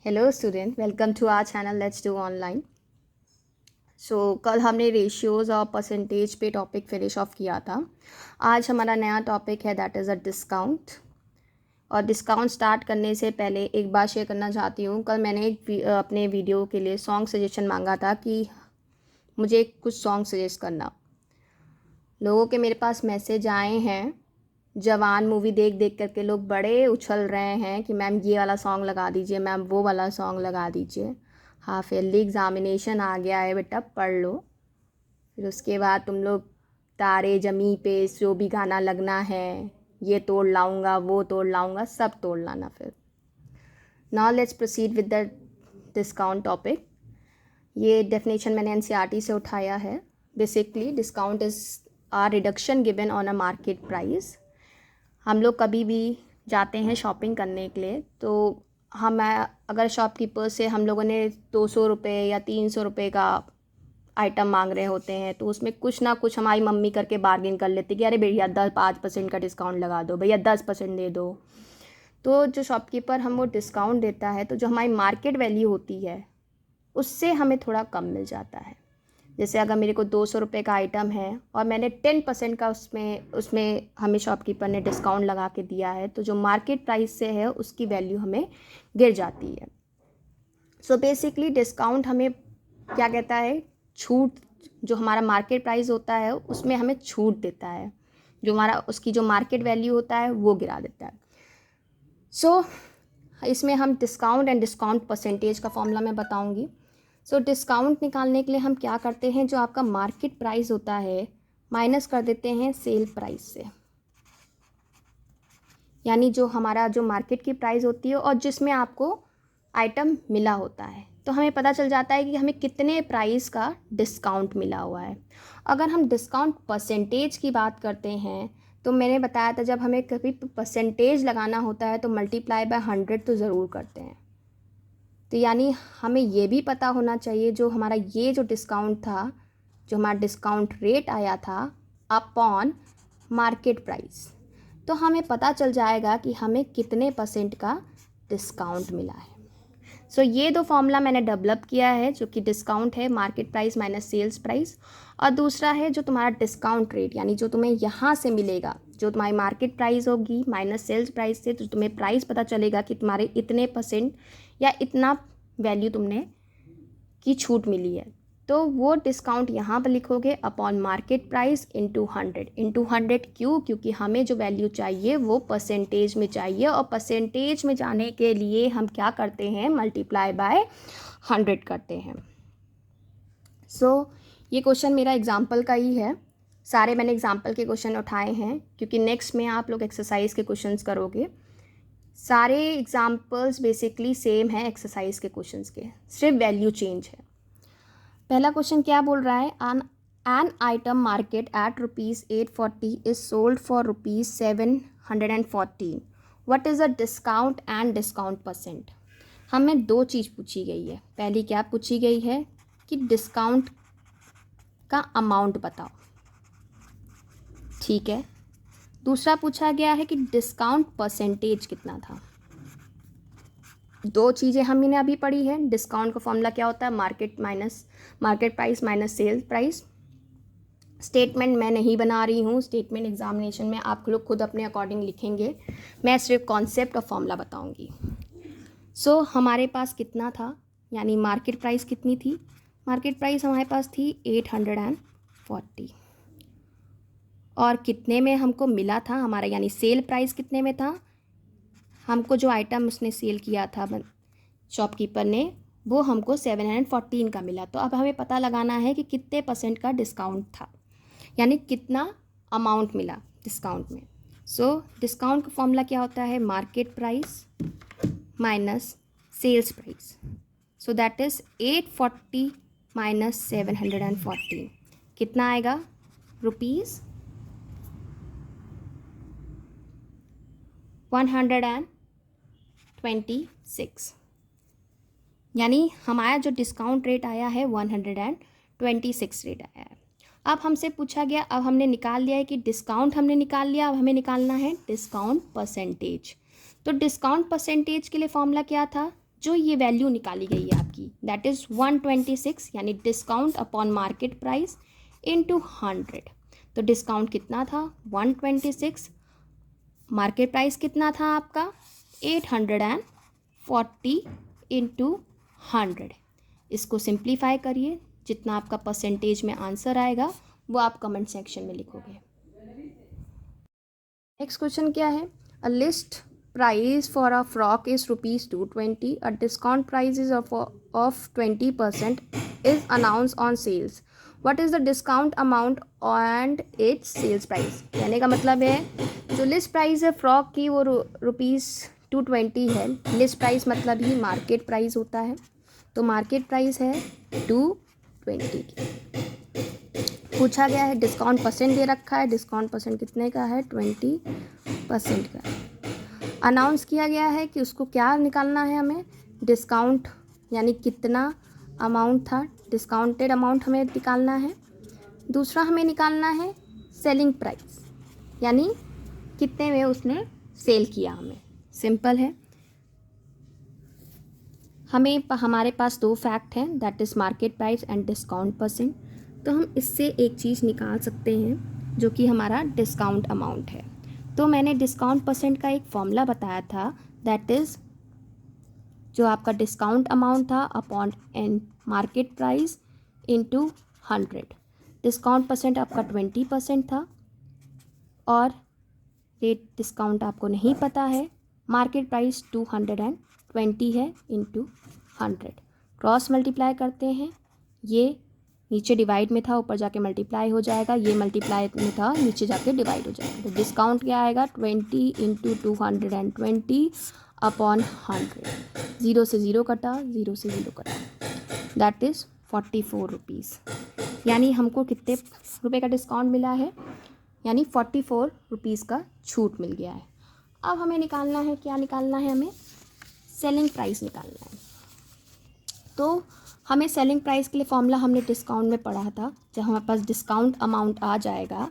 Hello student, welcome to our channel let's do online. कल हमने ratios और percentage पे टॉपिक फिनिश ऑफ किया था। आज हमारा नया टॉपिक है दैट इज़ अ डिस्काउंट। और डिस्काउंट स्टार्ट करने से पहले एक बात शेयर करना चाहती हूँ। कल मैंने अपने वीडियो के लिए सॉन्ग सजेशन मांगा था कि मुझे कुछ सॉन्ग सजेस्ट करना। लोगों के मेरे पास मैसेज आए हैं। जवान मूवी देख देख करके लोग बड़े उछल रहे हैं कि मैम ये वाला सॉन्ग लगा दीजिए, मैम वो वाला सॉन्ग लगा दीजिए। हाफ ईयरली एग्ज़ामिनेशन आ गया है बेटा, पढ़ लो। फिर उसके बाद तुम लोग तारे जमी पे जो भी गाना लगना है, ये तोड़ लाऊंगा वो तोड़ लाऊंगा, सब तोड़ लाना। फिर now let's proceed with the discount topic. ये डेफिनेशन मैंने एनसीईआरटी से उठाया है। Basically discount is are reduction given on a market price. हम लोग कभी भी जाते हैं शॉपिंग करने के लिए, तो हम अगर शॉपकीपर से हम लोगों ने 200 रुपये या 300 रुपये का आइटम मांग रहे होते हैं, तो उसमें कुछ ना कुछ हमारी मम्मी करके बार्गेन कर लेती कि अरे भैया 5% का डिस्काउंट लगा दो, भैया 10% दे दो। तो जो शॉपकीपर हम वो डिस्काउंट देता है, तो जो हमारी मार्केट वैल्यू होती है उससे हमें थोड़ा कम मिल जाता है। जैसे अगर मेरे को 200 रुपये का आइटम है और मैंने 10% का उसमें हमें शॉपकीपर ने डिस्काउंट लगा के दिया है, तो जो मार्केट प्राइस से है उसकी वैल्यू हमें गिर जाती है। सो बेसिकली डिस्काउंट हमें क्या कहता है, छूट। जो हमारा मार्केट प्राइस होता है उसमें हमें छूट देता है, जो हमारा उसकी जो मार्केट वैल्यू होता है वो गिरा देता है। इसमें हम डिस्काउंट एंड डिस्काउंट परसेंटेज का फॉर्मूला मैं बताऊंगी। डिस्काउंट निकालने के लिए हम क्या करते हैं, जो आपका मार्केट प्राइस होता है माइनस कर देते हैं सेल प्राइस से। यानी जो हमारा जो मार्केट की प्राइस होती है और जिसमें आपको आइटम मिला होता है, तो हमें पता चल जाता है कि हमें कितने प्राइस का डिस्काउंट मिला हुआ है। अगर हम डिस्काउंट परसेंटेज की बात करते हैं, तो मैंने बताया था जब हमें कभी परसेंटेज लगाना होता है तो मल्टीप्लाई बाय 100 तो ज़रूर करते हैं। तो यानी हमें ये भी पता होना चाहिए जो हमारा ये जो डिस्काउंट था, जो हमारा डिस्काउंट रेट आया था अपॉन मार्केट प्राइस, तो हमें पता चल जाएगा कि हमें कितने % का डिस्काउंट मिला है। ये दो फॉर्मूला मैंने डेवलप किया है, जो कि डिस्काउंट है market price minus sales price, और दूसरा है जो तुम्हारा डिस्काउंट रेट, यानी जो तुम्हें यहाँ से मिलेगा, जो तुम्हारी मार्केट प्राइस होगी माइनस सेल्स प्राइस से, तो तुम्हें प्राइस पता चलेगा कि तुम्हारे इतने % या इतना वैल्यू तुमने की छूट मिली है। तो वो डिस्काउंट यहाँ पर लिखोगे अपॉन मार्केट प्राइस इंटू 100 क्यों? क्योंकि हमें जो वैल्यू चाहिए वो परसेंटेज में चाहिए, और परसेंटेज में जाने के लिए हम क्या करते हैं, मल्टीप्लाई बाय 100 करते हैं। ये क्वेश्चन मेरा एग्जाम्पल का ही है। सारे मैंने एग्जाम्पल के क्वेश्चन उठाए हैं, क्योंकि नेक्स्ट में आप लोग एक्सरसाइज के क्वेश्चंस करोगे। सारे एग्जाम्पल्स बेसिकली सेम है एक्सरसाइज के क्वेश्चंस के, सिर्फ वैल्यू चेंज है। पहला क्वेश्चन क्या बोल रहा है, an item market at ₹840 is sold for ₹714। What is a discount and discount %? हमें दो चीज़ पूछी गई है। पहली क्या पूछी गई है कि डिस्काउंट का अमाउंट बताओ, ठीक है। दूसरा पूछा गया है कि डिस्काउंट परसेंटेज कितना था। दो चीज़ें हमने अभी पढ़ी है। डिस्काउंट का फॉर्मूला क्या होता है, market price minus sales price. Statement मैं नहीं बना रही हूँ, स्टेटमेंट एग्जामिनेशन में आप लोग खुद अपने अकॉर्डिंग लिखेंगे, मैं सिर्फ कॉन्सेप्ट और फॉर्मूला बताऊँगी। हमारे पास कितना था, यानी मार्केट प्राइस कितनी थी, मार्केट प्राइस हमारे पास थी 840, और कितने में हमको मिला था हमारा, यानी सेल प्राइस कितने में था, हमको जो आइटम उसने सेल किया था शॉपकीपर ने, वो हमको 714 का मिला। तो अब हमें पता लगाना है कि कितने % का डिस्काउंट था, यानी कितना अमाउंट मिला डिस्काउंट में। डिस्काउंट का फॉर्मूला क्या होता है, market price minus sales price. That is 840 minus 714 कितना आएगा, ₹126। यानी हमारा जो डिस्काउंट रेट आया है 126 रेट आया है। अब हमसे पूछा गया, अब हमने निकाल लिया है कि डिस्काउंट हमने निकाल लिया, अब हमें निकालना है डिस्काउंट परसेंटेज। तो डिस्काउंट परसेंटेज के लिए फॉर्मूला क्या था, जो ये वैल्यू निकाली गई है आपकी, दैट इज़ 126, यानी discount upon market price into 100। तो डिस्काउंट कितना था 126, मार्केट प्राइस कितना था आपका 840 इंटू 100। इसको सिंप्लीफाई करिए, जितना आपका परसेंटेज में आंसर आएगा वो आप कमेंट सेक्शन में लिखोगे। नेक्स्ट क्वेश्चन क्या है, a list price for a frock is ₹220, a discount price is off 20% is announce on sales, what is the discount amount and its sales price. कहने का मतलब है जो लिस्ट प्राइस है फ्रॉक की वो ₹220 है। लिस्ट प्राइस मतलब ही मार्केट प्राइस होता है, तो मार्केट प्राइस है 220 की। पूछा गया है डिस्काउंट परसेंट दे रखा है, डिस्काउंट परसेंट कितने का है 20% का। अनाउंस किया गया है कि उसको क्या निकालना है हमें, डिस्काउंट यानी कितना अमाउंट था, डिस्काउंटेड अमाउंट हमें निकालना है। दूसरा हमें निकालना है सेलिंग प्राइस, यानी कितने में उसने सेल किया हमें। सिंपल है, हमारे पास दो फैक्ट हैं, that is market price and discount percent. तो हम इससे एक चीज़ निकाल सकते हैं जो कि हमारा डिस्काउंट अमाउंट है। तो मैंने डिस्काउंट परसेंट का एक फॉर्मूला बताया था, दैट इज़ जो आपका डिस्काउंट अमाउंट था upon an market price into 100। Discount percent आपका 20% था और रेट डिस्काउंट आपको नहीं पता है, मार्केट प्राइस 220 है इंटू 100। क्रॉस मल्टीप्लाई करते हैं, ये नीचे डिवाइड में था ऊपर जाके मल्टीप्लाई हो जाएगा, ये मल्टीप्लाई में था नीचे जाके डिवाइड हो जाएगा। तो डिस्काउंट क्या आएगा 20 इंटू 220 अपॉन 100। 0 से 0 कटा, 0 से 0 कटा, दैट इज़ 44 रुपीज़। यानी हमको कितने रुपए का डिस्काउंट मिला है, यानी 44 रुपीज़ का छूट मिल गया है। अब हमें निकालना है, क्या निकालना है, हमें सेलिंग प्राइस निकालना है। तो हमें सेलिंग प्राइस के लिए फॉर्मूला हमने डिस्काउंट में पढ़ा था, जब हमारे पास डिस्काउंट अमाउंट आ जाएगा,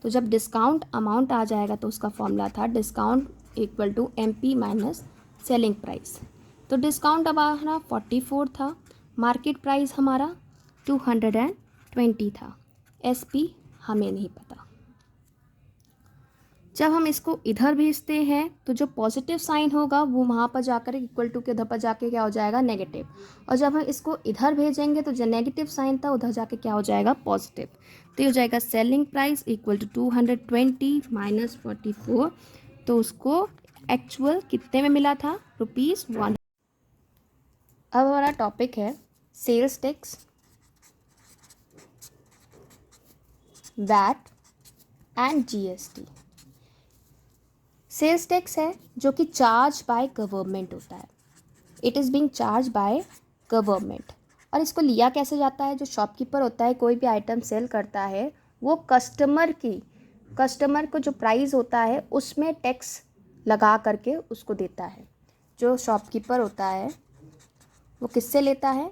तो जब डिस्काउंट अमाउंट आ जाएगा तो उसका फॉर्मूला था discount equal to MP minus selling price. तो डिस्काउंट अब हमारा 44 था, मार्केट प्राइस हमारा 220 था, SP हमें नहीं पता। जब हम इसको इधर भेजते हैं तो जो पॉजिटिव साइन होगा वो वहाँ पर जाकर इक्वल टू के उधर पर जाके क्या हो जाएगा नेगेटिव, और जब हम इसको इधर भेजेंगे तो जो नेगेटिव साइन था उधर जाके क्या हो जाएगा पॉजिटिव। तो ये हो जाएगा selling price equal to 220 minus 44। तो उसको एक्चुअल कितने में मिला था ₹1। अब हमारा टॉपिक है sales tax, VAT and GST। Sales tax है जो कि चार्ज बाय गवर्नमेंट होता है, it is being charge by government. और इसको लिया कैसे जाता है, जो शॉपकीपर होता है कोई भी आइटम सेल करता है वो कस्टमर को जो प्राइस होता है उसमें टैक्स लगा करके उसको देता है। जो शॉपकीपर होता है वो किससे लेता है,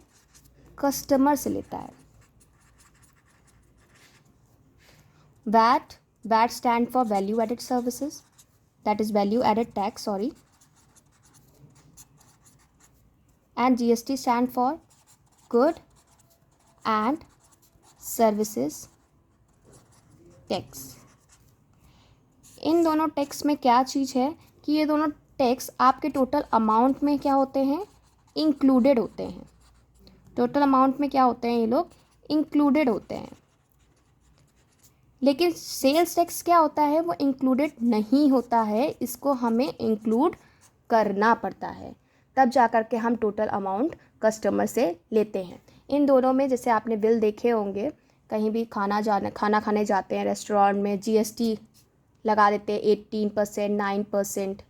कस्टमर से लेता है। VAT stand for value added services, that is value added tax, sorry, and GST stand for good and services tax। इन दोनों टैक्स में क्या चीज़ है कि ये दोनों टैक्स आपके टोटल अमाउंट में क्या होते हैं, इंक्लूडेड होते हैं। टोटल अमाउंट में क्या होते हैं, ये लोग इंक्लूडेड होते हैं। लेकिन सेल्स टैक्स क्या होता है, वो इंक्लूडेड नहीं होता है, इसको हमें इंक्लूड करना पड़ता है, तब जा कर के हम टोटल अमाउंट कस्टमर से लेते हैं। इन दोनों में जैसे आपने बिल देखे होंगे, कहीं भी खाना खाने जाते हैं रेस्टोरेंट में, GST लगा देते हैं 18%, 9%,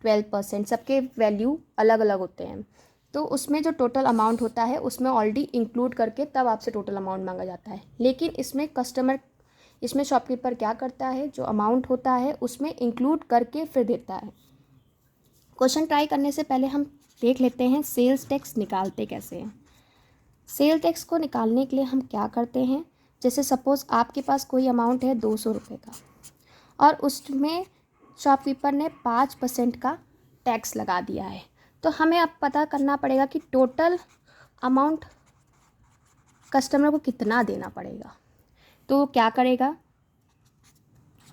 12%, सबके वैल्यू अलग अलग होते हैं। तो उसमें जो टोटल अमाउंट होता है उसमें ऑलरेडी इंक्लूड करके तब आपसे टोटल अमाउंट मांगा जाता है। लेकिन इसमें शॉपकीपर क्या करता है, जो अमाउंट होता है उसमें इंक्लूड करके फिर देता है। क्वेश्चन ट्राई करने से पहले हम देख लेते हैं सेल्स टैक्स निकालते कैसे हैं। सेल टैक्स को निकालने के लिए हम क्या करते हैं, जैसे सपोज़ आपके पास कोई अमाउंट है 200 रुपये का और उसमें शॉपकीपर ने 5% का टैक्स लगा दिया है, तो हमें अब पता करना पड़ेगा कि टोटल अमाउंट कस्टमर को कितना देना पड़ेगा। तो वो क्या करेगा,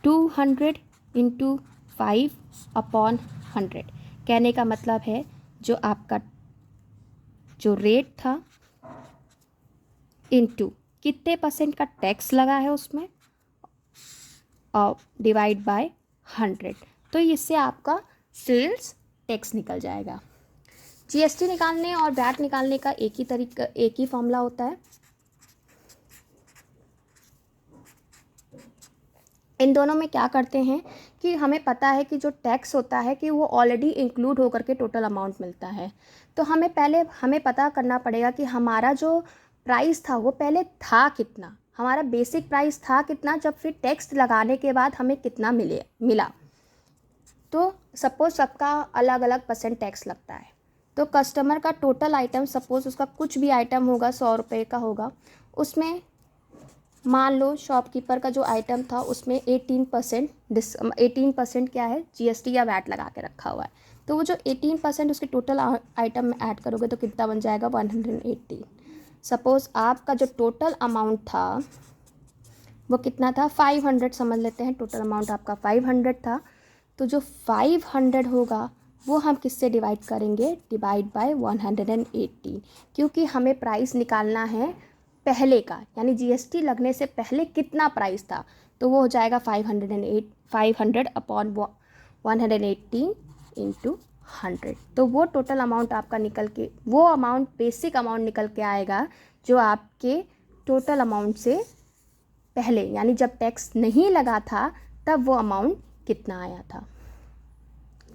200 इंटू 5/100। कहने का मतलब है जो आपका जो रेट था इंटू कितने % का टैक्स लगा है उसमें और डिवाइड बाय 100। तो इससे आपका सेल्स टैक्स निकल जाएगा। जीएसटी निकालने और वैट निकालने का एक ही फॉर्मूला होता है। इन दोनों में क्या करते हैं कि हमें पता है कि जो टैक्स होता है कि वो ऑलरेडी इंक्लूड होकर के टोटल अमाउंट मिलता है। तो हमें पता करना पड़ेगा कि हमारा जो प्राइस था वो पहले था कितना, हमारा बेसिक प्राइस था कितना, जब फिर टैक्स लगाने के बाद हमें कितना मिला। तो सपोज सबका अलग अलग % टैक्स लगता है। तो कस्टमर का टोटल आइटम, सपोज उसका कुछ भी आइटम होगा 100 रुपये का होगा, उसमें मान लो शॉपकीपर का जो आइटम था उसमें 18% क्या है, जीएसटी या वैट लगा के रखा हुआ है। तो वो जो 18% उसके टोटल आइटम में ऐड करोगे तो कितना बन जाएगा, 118। सपोज़ आपका जो टोटल अमाउंट था वो कितना था, 500 समझ लेते हैं। टोटल अमाउंट आपका 500 था। तो जो 500 होगा वो हम किससे डिवाइड करेंगे, डिवाइड बाय 118, क्योंकि हमें प्राइस निकालना है पहले का, यानी जीएसटी लगने से पहले कितना प्राइस था। तो वो हो जाएगा 500/118 इंटू 100। तो वो टोटल अमाउंट आपका वो अमाउंट बेसिक अमाउंट निकल के आएगा जो आपके टोटल अमाउंट से पहले, यानी जब टैक्स नहीं लगा था तब वो अमाउंट कितना आया था।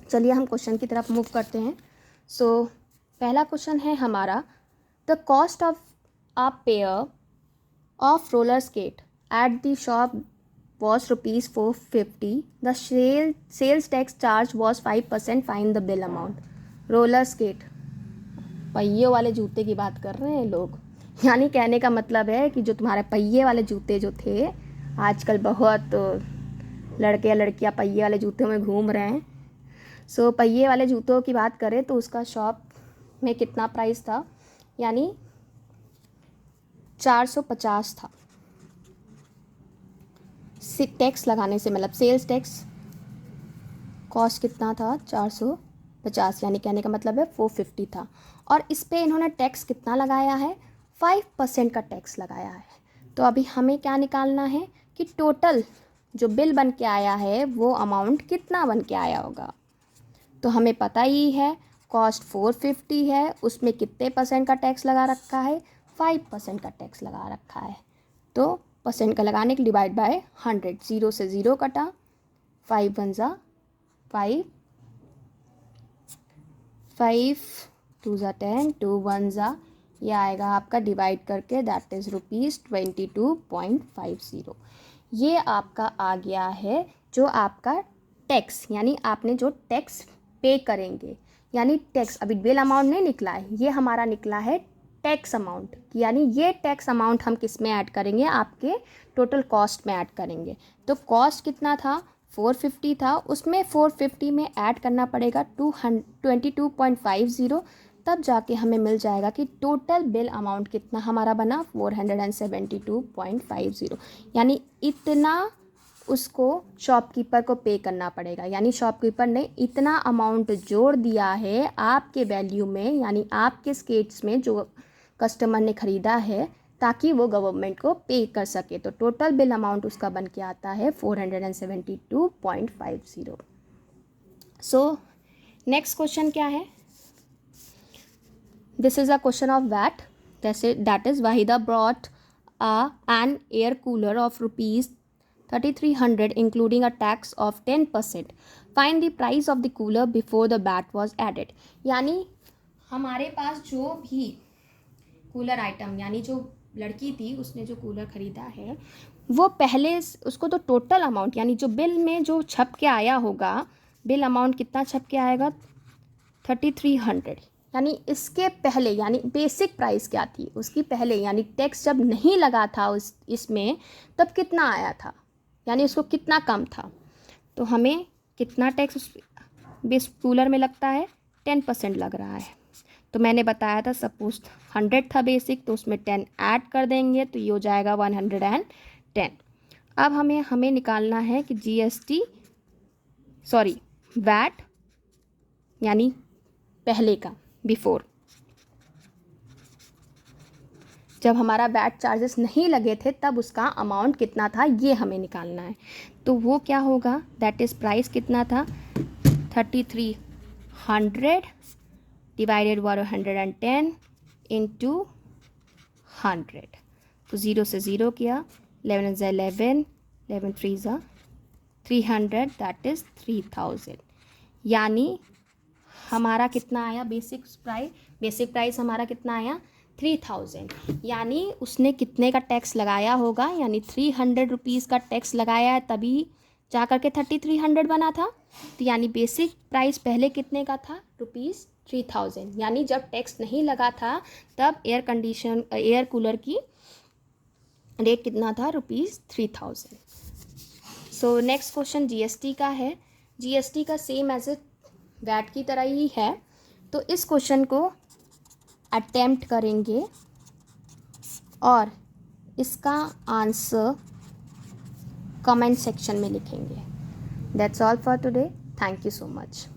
चलिए हम क्वेश्चन की तरफ मूव करते हैं। पहला क्वेश्चन है हमारा, the cost of a pair of roller skate at the shop was ₹450. The sales tax charge was 5%. Find the bill amount. Roller skate, पहियों वाले जूते की बात कर रहे हैं लोग। यानी कहने का मतलब है कि जो तुम्हारे पहिए वाले जूते जो थे, आजकल बहुत लड़के या लड़कियां पहिए वाले जूतों में घूम रहे हैं। पहिए वाले जूतों की बात करें तो उसका शॉप में कितना प्राइस था, यानी 450 था। टैक्स लगाने से मतलब सेल्स टैक्स कॉस्ट कितना था, 450, यानी कहने का मतलब है 450 था। और इस पे इन्होंने टैक्स कितना लगाया है, 5% का टैक्स लगाया है। तो अभी हमें क्या निकालना है कि टोटल जो बिल बन के आया है वो अमाउंट कितना बन के आया होगा। तो हमें पता ही है कॉस्ट 450 है, उसमें कितने % का टैक्स लगा रखा है, 5% का टैक्स लगा रखा है। तो % का लगाने के डिवाइड बाय 100, 0 से 0 कटा, 5 1 जा 5, 5 2 जा 10, 2 1 जा, ये आएगा आपका डिवाइड करके, दैट इज़ ₹22.50। ये आपका आ गया है जो आपका टैक्स, यानी आपने जो टैक्स पे करेंगे, यानी टैक्स अभी बिल अमाउंट नहीं निकला है, ये हमारा निकला है टैक्स अमाउंट। यानी ये टैक्स अमाउंट हम किस में ऐड करेंगे, आपके टोटल कॉस्ट में ऐड करेंगे। तो कॉस्ट कितना था, 450 था, उसमें 450 में ऐड करना पड़ेगा 22.50, तब जाके हमें मिल जाएगा कि टोटल बिल अमाउंट कितना हमारा बना, 472.50। यानी इतना उसको शॉपकीपर को पे करना पड़ेगा, यानी शॉपकीपर ने इतना अमाउंट जोड़ दिया है आपके वैल्यू में, यानी आपके स्केट्स में जो कस्टमर ने ख़रीदा है, ताकि वो गवर्नमेंट को पे कर सके। तो टोटल बिल अमाउंट उसका बन के आता है 472.50। नेक्स्ट क्वेश्चन क्या है, this is a question of VAT. That is Waheeda brought an air cooler of ₹3,300 including a tax of 10%. Find the price of the cooler before the VAT was added. यानी हमारे पास जो भी कूलर आइटम, यानी जो लड़की थी उसने जो कूलर ख़रीदा है वो पहले उसको तो टोटल अमाउंट, यानी जो बिल में जो छप के आया होगा, बिल अमाउंट कितना छप के आएगा, 3,300। यानी इसके पहले, यानी बेसिक प्राइस क्या थी उसकी पहले, यानी टैक्स जब नहीं लगा था इसमें, तब कितना आया था, यानी उसको कितना कम था। तो हमें कितना टैक्स उस कूलर में लगता है, 10% लग रहा है। तो मैंने बताया था सपोज 100 था बेसिक, तो उसमें 10 ऐड कर देंगे तो ये हो जाएगा 110। अब हमें निकालना है कि जीएसटी सॉरी वैट यानी पहले का बिफोर, जब हमारा वैट चार्जेस नहीं लगे थे तब उसका अमाउंट कितना था ये हमें निकालना है। तो वो क्या होगा, दैट इज़ प्राइस कितना था 3300 डिवाइडेड बाय 110 इंटू 100। तो 0 से 0 किया, 11 is 11, 11 3 is 300, दैट इज़ 3000। यानी हमारा कितना आया बेसिक प्राइस हमारा कितना आया 3000। यानी उसने कितने का टैक्स लगाया होगा, यानी 300 रुपीज़ का टैक्स लगाया है तभी जा करके 3300 बना था। तो यानी बेसिक प्राइस पहले कितने का था ₹3000। यानी जब टैक्स नहीं लगा था तब एयर कूलर की रेट कितना था ₹3000। सो नेक्स्ट क्वेश्चन जीएसटी का है। जीएसटी का सेम एज ए वैट की तरह ही है। तो इस क्वेश्चन को अटेम्प्ट करेंगे और इसका आंसर कमेंट सेक्शन में लिखेंगे। That's all for today. Thank you so much.